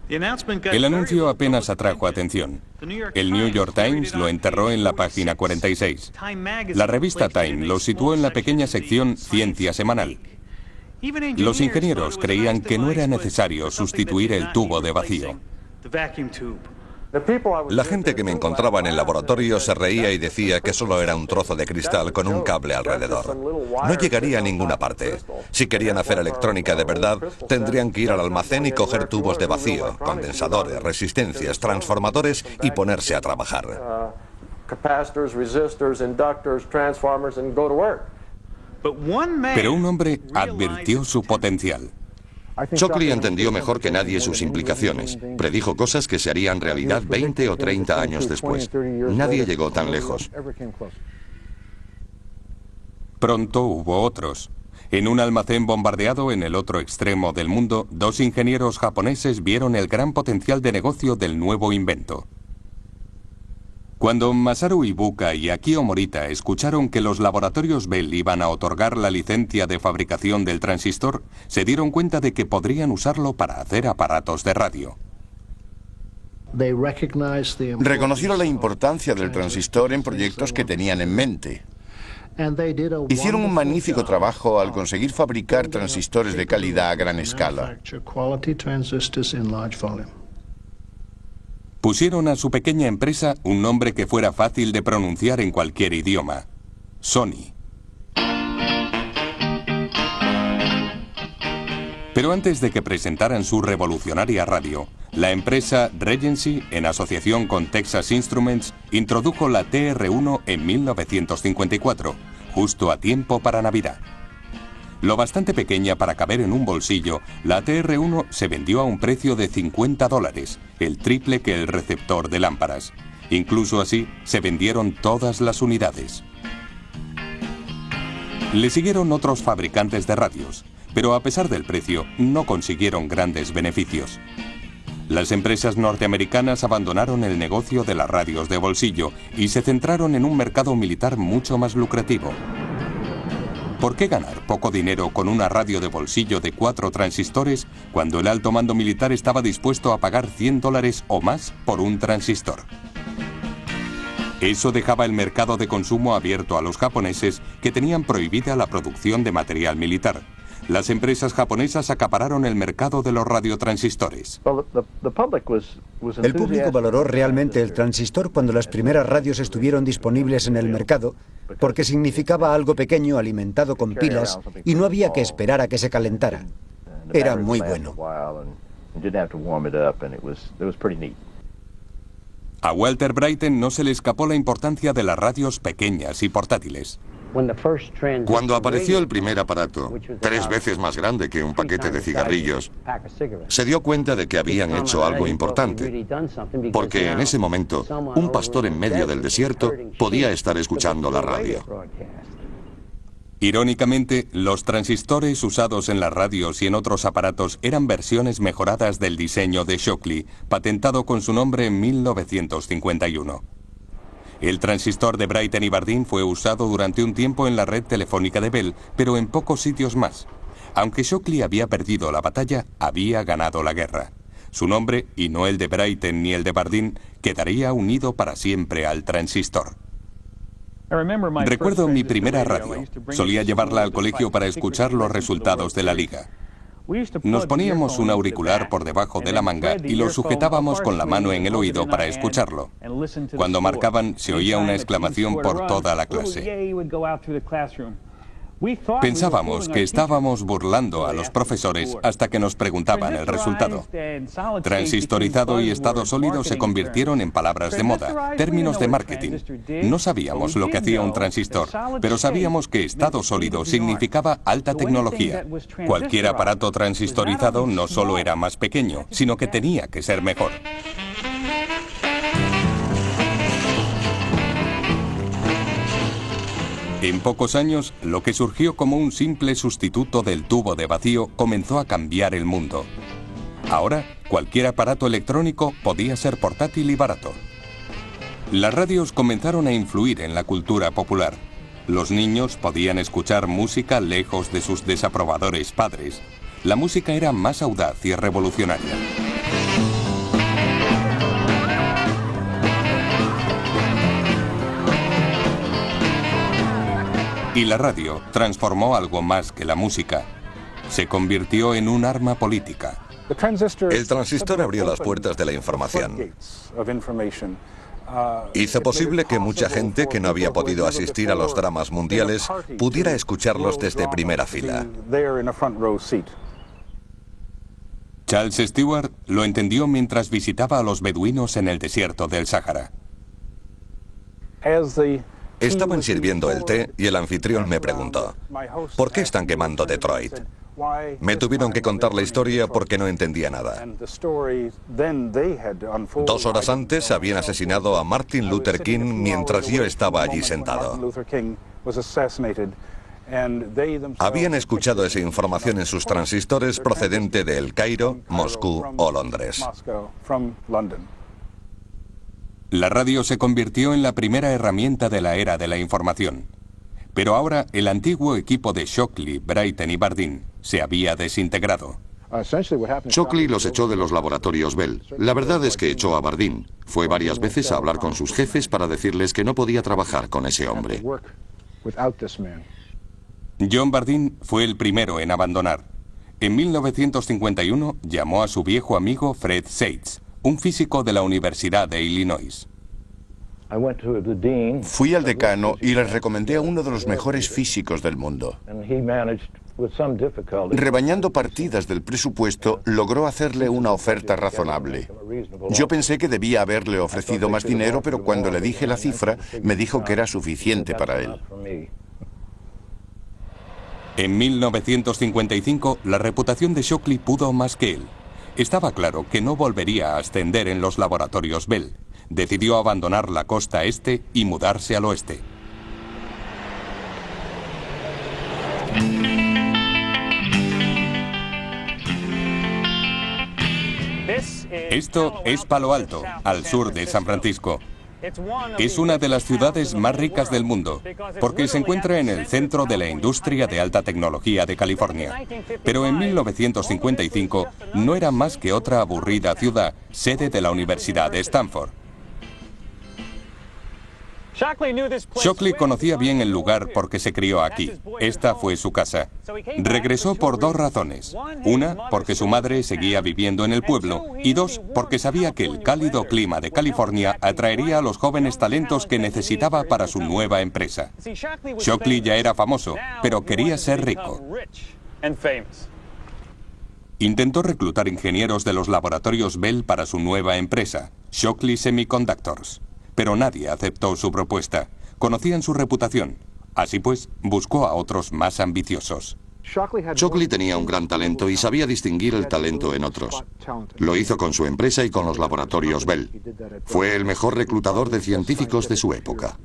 El anuncio apenas atrajo atención. El New York Times lo enterró en la página 46. La revista Time lo situó en la pequeña sección Ciencia Semanal. Los ingenieros creían que no era necesario sustituir el tubo de vacío. La gente que me encontraba en el laboratorio se reía y decía que solo era un trozo de cristal con un cable alrededor. No llegaría a ninguna parte. Si querían hacer electrónica de verdad, tendrían que ir al almacén y coger tubos de vacío, condensadores, resistencias, transformadores y ponerse a trabajar. Pero un hombre advirtió su potencial. Shockley entendió mejor que nadie sus implicaciones. Predijo cosas que se harían realidad 20 o 30 años después. Nadie llegó tan lejos. Pronto hubo otros. En un almacén bombardeado en el otro extremo del mundo, dos ingenieros japoneses vieron el gran potencial de negocio del nuevo invento. Cuando Masaru Ibuka y Akio Morita escucharon que los laboratorios Bell iban a otorgar la licencia de fabricación del transistor, se dieron cuenta de que podrían usarlo para hacer aparatos de radio. Reconocieron la importancia del transistor en proyectos que tenían en mente. Hicieron un magnífico trabajo al conseguir fabricar transistores de calidad a gran escala. Pusieron a su pequeña empresa un nombre que fuera fácil de pronunciar en cualquier idioma: Sony. Pero antes de que presentaran su revolucionaria radio, la empresa Regency, en asociación con Texas Instruments, introdujo la TR-1 en 1954, justo a tiempo para Navidad. Lo bastante pequeña para caber en un bolsillo, la TR-1 se vendió a un precio de $50, el triple que el receptor de lámparas. Incluso así, se vendieron todas las unidades. Le siguieron otros fabricantes de radios, pero a pesar del precio, no consiguieron grandes beneficios. Las empresas norteamericanas abandonaron el negocio de las radios de bolsillo y se centraron en un mercado militar mucho más lucrativo. ¿Por qué ganar poco dinero con una radio de bolsillo de 4 transistores cuando el alto mando militar estaba dispuesto a pagar $100 o más por un transistor? Eso dejaba el mercado de consumo abierto a los japoneses, que tenían prohibida la producción de material militar. Las empresas japonesas acapararon el mercado de los radiotransistores. El público valoró realmente el transistor cuando las primeras radios estuvieron disponibles en el mercado, porque significaba algo pequeño alimentado con pilas y no había que esperar a que se calentara. Era muy bueno. A Walter Bryton no se le escapó la importancia de las radios pequeñas y portátiles. Cuando apareció el primer aparato, 3 veces más grande que un paquete de cigarrillos, se dio cuenta de que habían hecho algo importante, porque en ese momento, un pastor en medio del desierto podía estar escuchando la radio. Irónicamente, los transistores usados en las radios y en otros aparatos eran versiones mejoradas del diseño de Shockley, patentado con su nombre en 1951. El transistor de Bryton y Bardeen fue usado durante un tiempo en la red telefónica de Bell, pero en pocos sitios más. Aunque Shockley había perdido la batalla, había ganado la guerra. Su nombre, y no el de Bryton ni el de Bardeen, quedaría unido para siempre al transistor. Recuerdo mi primera radio. Solía llevarla al colegio para escuchar los resultados de la liga. Nos poníamos un auricular por debajo de la manga y lo sujetábamos con la mano en el oído para escucharlo. Cuando marcaban, se oía una exclamación por toda la clase. Pensábamos que estábamos burlando a los profesores hasta que nos preguntaban el resultado. Transistorizado y estado sólido se convirtieron en palabras de moda, términos de marketing. No sabíamos lo que hacía un transistor, pero sabíamos que estado sólido significaba alta tecnología. Cualquier aparato transistorizado no solo era más pequeño, sino que tenía que ser mejor. En pocos años, lo que surgió como un simple sustituto del tubo de vacío comenzó a cambiar el mundo. Ahora, cualquier aparato electrónico podía ser portátil y barato. Las radios comenzaron a influir en la cultura popular. Los niños podían escuchar música lejos de sus desaprobadores padres. La música era más audaz y revolucionaria. Y la radio transformó algo más que la música. Se convirtió en un arma política. El transistor abrió las puertas de la información. Hizo posible que mucha gente que no había podido asistir a los dramas mundiales pudiera escucharlos desde primera fila. Charles Stewart lo entendió mientras visitaba a los beduinos en el desierto del Sáhara. Estaban sirviendo el té y el anfitrión me preguntó, ¿por qué están quemando Detroit? Me tuvieron que contar la historia porque no entendía nada. 2 horas antes habían asesinado a Martin Luther King mientras yo estaba allí sentado. Habían escuchado esa información en sus transistores procedente de El Cairo, Moscú o Londres. La radio se convirtió en la primera herramienta de la era de la información. Pero ahora el antiguo equipo de Shockley, Bryton y Bardeen se había desintegrado. Shockley los echó de los laboratorios Bell. La verdad es que echó a Bardeen. Fue varias veces a hablar con sus jefes para decirles que no podía trabajar con ese hombre. John Bardeen fue el primero en abandonar. En 1951 llamó a su viejo amigo Fred Seitz, un físico de la Universidad de Illinois. Fui al decano y les recomendé a uno de los mejores físicos del mundo. Rebañando partidas del presupuesto, logró hacerle una oferta razonable. Yo pensé que debía haberle ofrecido más dinero, pero cuando le dije la cifra, me dijo que era suficiente para él. En 1955, la reputación de Shockley pudo más que él. Estaba claro que no volvería a ascender en los laboratorios Bell. Decidió abandonar la costa este y mudarse al oeste. Esto es Palo Alto, al sur de San Francisco. Es una de las ciudades más ricas del mundo, porque se encuentra en el centro de la industria de alta tecnología de California. Pero en 1955 no era más que otra aburrida ciudad, sede de la Universidad de Stanford. Shockley conocía bien el lugar porque se crió aquí. Esta fue su casa. Regresó por dos razones. Una, porque su madre seguía viviendo en el pueblo, y dos, porque sabía que el cálido clima de California atraería a los jóvenes talentos que necesitaba para su nueva empresa. Shockley ya era famoso, pero quería ser rico. Intentó reclutar ingenieros de los laboratorios Bell para su nueva empresa, Shockley Semiconductors. Pero nadie aceptó su propuesta. Conocían su reputación. Así pues, buscó a otros más ambiciosos. Shockley tenía un gran talento y sabía distinguir el talento en otros. Lo hizo con su empresa y con los laboratorios Bell. Fue el mejor reclutador de científicos de su época.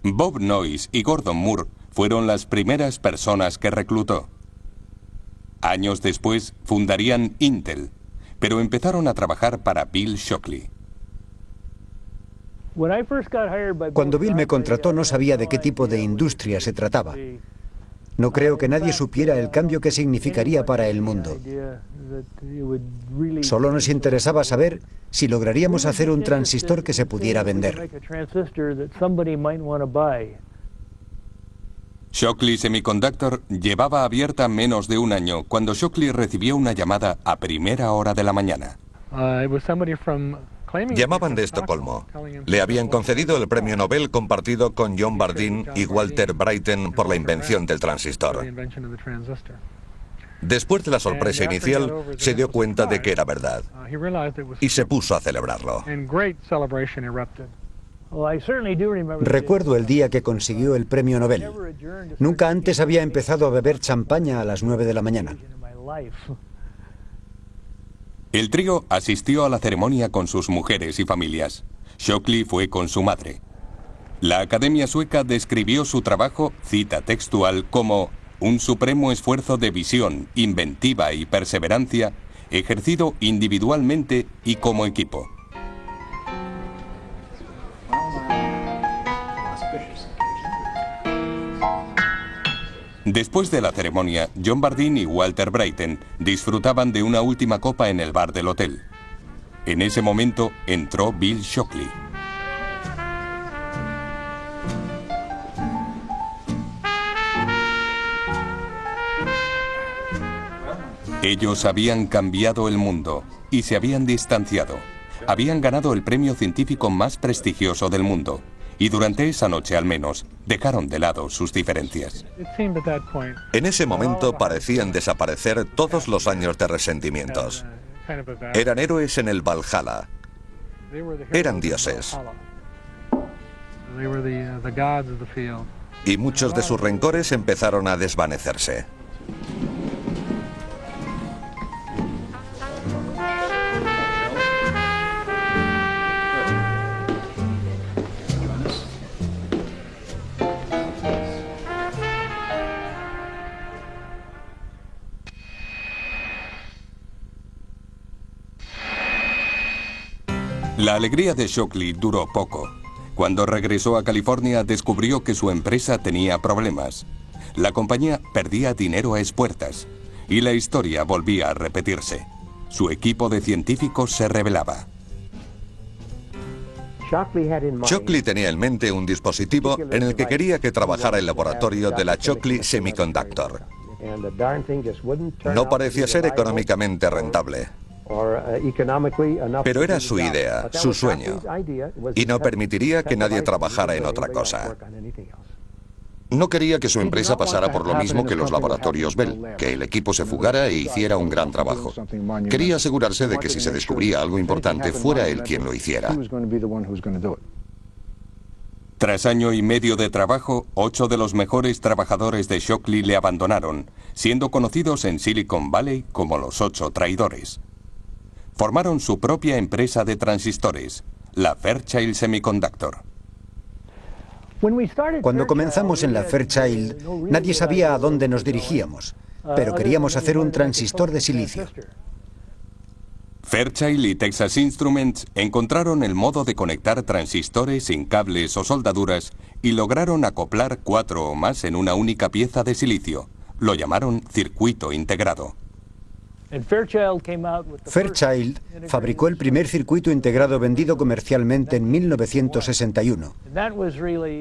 Bob Noyce y Gordon Moore fueron las primeras personas que reclutó. Años después fundarían Intel, pero empezaron a trabajar para Bill Shockley. Cuando Bill me contrató no sabía de qué tipo de industria se trataba. No creo que nadie supiera el cambio que significaría para el mundo. Solo nos interesaba saber si lograríamos hacer un transistor que se pudiera vender. Shockley Semiconductor llevaba abierta menos de un año cuando Shockley recibió una llamada a primera hora de la mañana. Llamaban de Estocolmo. Le habían concedido el premio Nobel compartido con John Bardeen y Walter Brattain por la invención del transistor. Después de la sorpresa inicial, se dio cuenta de que era verdad y se puso a celebrarlo. Recuerdo el día que consiguió el premio Nobel. Nunca antes había empezado a beber champaña a las 9 de la mañana. El trío asistió a la ceremonia con sus mujeres y familias. Shockley fue con su madre. La Academia Sueca describió su trabajo, cita textual, como un supremo esfuerzo de visión, inventiva y perseverancia, ejercido individualmente y como equipo. Después de la ceremonia, John Bardeen y Walter Brattain disfrutaban de una última copa en el bar del hotel. En ese momento entró Bill Shockley. Ellos habían cambiado el mundo y se habían distanciado. Habían ganado el premio científico más prestigioso del mundo. Y durante esa noche, al menos, dejaron de lado sus diferencias. En ese momento parecían desaparecer todos los años de resentimientos. Eran héroes en el Valhalla. Eran dioses. Y muchos de sus rencores empezaron a desvanecerse. La alegría de Shockley duró poco. Cuando regresó a California descubrió que su empresa tenía problemas. La compañía perdía dinero a espuertas y la historia volvía a repetirse. Su equipo de científicos se rebelaba. Shockley tenía en mente un dispositivo en el que quería que trabajara el laboratorio de la Shockley Semiconductor. No parecía ser económicamente rentable. Pero era su idea, su sueño, y no permitiría que nadie trabajara en otra cosa. No quería que su empresa pasara por lo mismo que los laboratorios Bell, que el equipo se fugara e hiciera un gran trabajo. Quería asegurarse de que si se descubría algo importante, fuera él quien lo hiciera. Tras año y medio de trabajo, 8 de los mejores trabajadores de Shockley le abandonaron, siendo conocidos en Silicon Valley como los 8 traidores. Formaron su propia empresa de transistores, la Fairchild Semiconductor. Cuando comenzamos en la Fairchild, nadie sabía a dónde nos dirigíamos, pero queríamos hacer un transistor de silicio. Fairchild y Texas Instruments encontraron el modo de conectar transistores sin cables o soldaduras y lograron acoplar 4 o más en una única pieza de silicio. Lo llamaron circuito integrado. Fairchild fabricó el primer circuito integrado vendido comercialmente en 1961.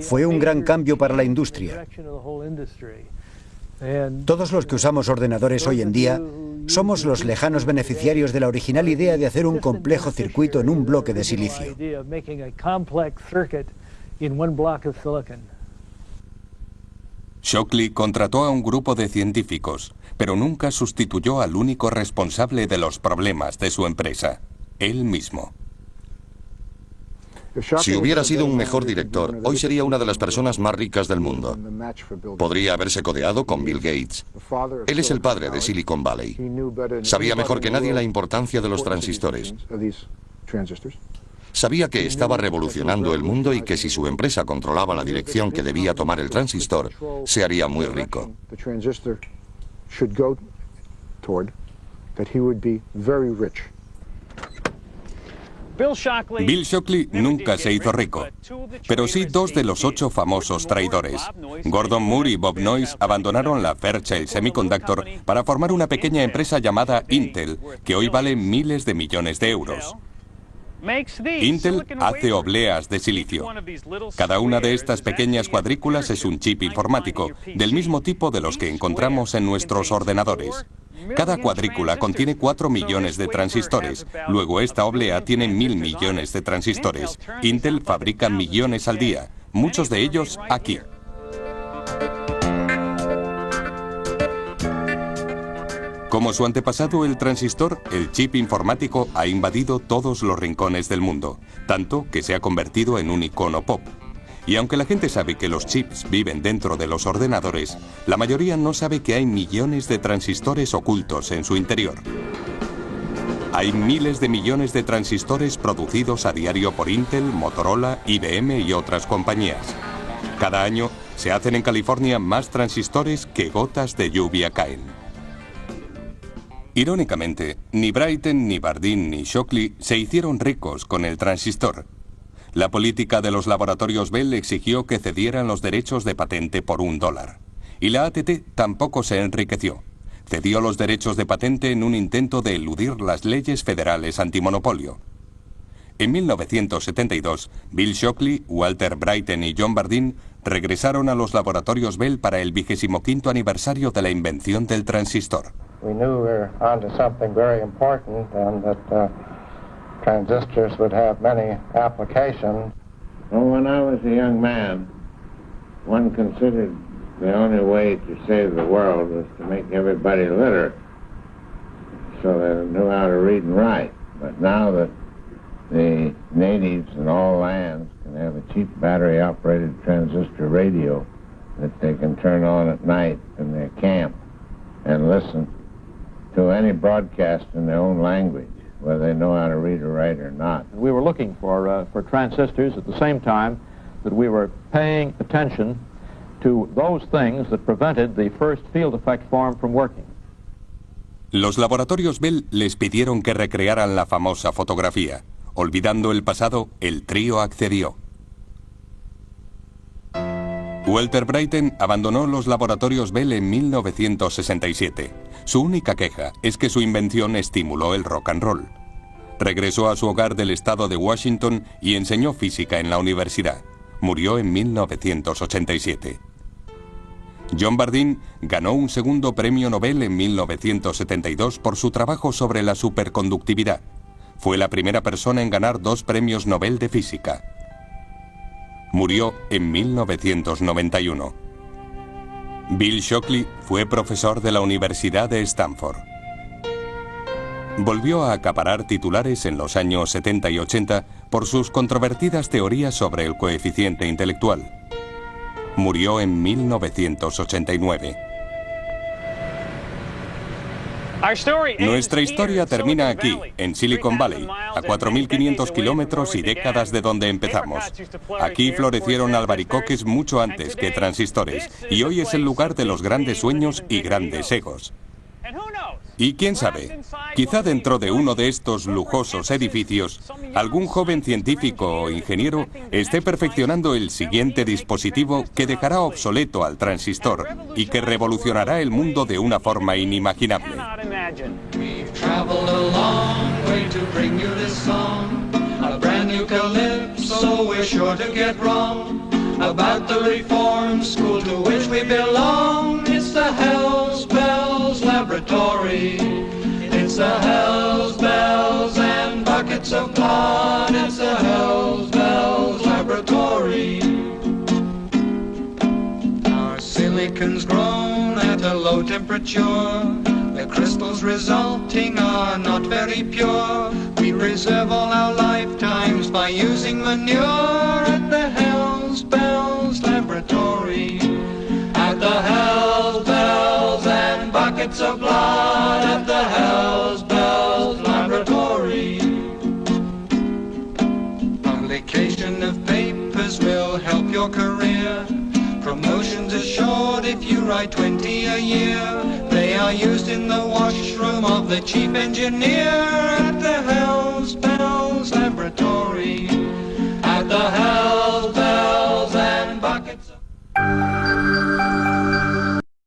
Fue un gran cambio para la industria. Todos los que usamos ordenadores hoy en día somos los lejanos beneficiarios de la original idea de hacer un complejo circuito en un bloque de silicio. Shockley contrató a un grupo de científicos, pero nunca sustituyó al único responsable de los problemas de su empresa, él mismo. Si hubiera sido un mejor director, hoy sería una de las personas más ricas del mundo. Podría haberse codeado con Bill Gates. Él es el padre de Silicon Valley. Sabía mejor que nadie la importancia de los transistores. Sabía que estaba revolucionando el mundo y que si su empresa controlaba la dirección que debía tomar el transistor, se haría muy rico. Bill Shockley nunca se hizo rico, pero sí dos de los 8 famosos traidores. Gordon Moore y Bob Noyce abandonaron la Fairchild Semiconductor para formar una pequeña empresa llamada Intel, que hoy vale miles de millones de euros. Intel hace obleas de silicio. Cada una de estas pequeñas cuadrículas es un chip informático, del mismo tipo de los que encontramos en nuestros ordenadores. Cada cuadrícula contiene 4 millones de transistores. Luego esta oblea tiene 1000 millones de transistores. Intel fabrica millones al día, muchos de ellos aquí. Como su antepasado el transistor, el chip informático ha invadido todos los rincones del mundo, tanto que se ha convertido en un icono pop. Y aunque la gente sabe que los chips viven dentro de los ordenadores, la mayoría no sabe que hay millones de transistores ocultos en su interior. Hay miles de millones de transistores producidos a diario por Intel, Motorola, IBM y otras compañías. Cada año se hacen en California más transistores que gotas de lluvia caen. Irónicamente, ni Brighton, ni Bardeen, ni Shockley se hicieron ricos con el transistor. La política de los laboratorios Bell exigió que cedieran los derechos de patente por $1. Y la AT&T tampoco se enriqueció. Cedió los derechos de patente en un intento de eludir las leyes federales antimonopolio. En 1972, Bill Shockley, Walter Brighton y John Bardeen regresaron a los laboratorios Bell para el 25º aniversario de la invención del transistor. We knew we were onto something very important and that transistors would have many applications. Well, when I was a young man, one considered the only way to save the world was to make everybody literate so they knew how to read and write. But now that the natives in all lands can have a cheap battery-operated transistor radio that they can turn on at night in their camp and listen to any broadcast in their own language, whether they know how to read or write or not. We were looking for transistors at the same time that we were paying attention to those things that prevented the first field effect form from working. Los laboratorios Bell les pidieron que recrearan la famosa fotografía. Olvidando el pasado, el trío accedió. Walter Brighton abandonó los laboratorios Bell en 1967. Su única queja es que su invención estimuló el rock and roll. Regresó a su hogar del estado de Washington y enseñó física en la universidad. Murió en 1987. John Bardeen ganó un segundo premio Nobel en 1972 por su trabajo sobre la superconductividad. Fue la primera persona en ganar 2 premios Nobel de física. Murió en 1991. Bill Shockley fue profesor de la Universidad de Stanford. Volvió a acaparar titulares en los años 70 y 80 por sus controvertidas teorías sobre el coeficiente intelectual. Murió en 1989. Nuestra historia termina aquí, en Silicon Valley, a 4.500 kilómetros y décadas de donde empezamos. Aquí florecieron albaricoques mucho antes que transistores, y hoy es el lugar de los grandes sueños y grandes egos. Y quién sabe, quizá dentro de uno de estos lujosos edificios, algún joven científico o ingeniero esté perfeccionando el siguiente dispositivo que dejará obsoleto al transistor y que revolucionará el mundo de una forma inimaginable. traveled a long way to bring you this song. A brand new calypso we're sure to get wrong. About the reform school to which we belong. It's the Hells Bells Laboratory. It's the Hells Bells and buckets of blood. It's the Hells Bells Laboratory. Our silicon's grown at a low temperature. The crystals resulting are not very pure. We preserve all our lifetimes by using manure at the Hells Bells Laboratory. At the Hells Bells and buckets of blood at the Hells Bells Laboratory. Publication of papers will help your career. Promotions assured if you write 20 a year. They are used in the washroom of the chief engineer at the Hells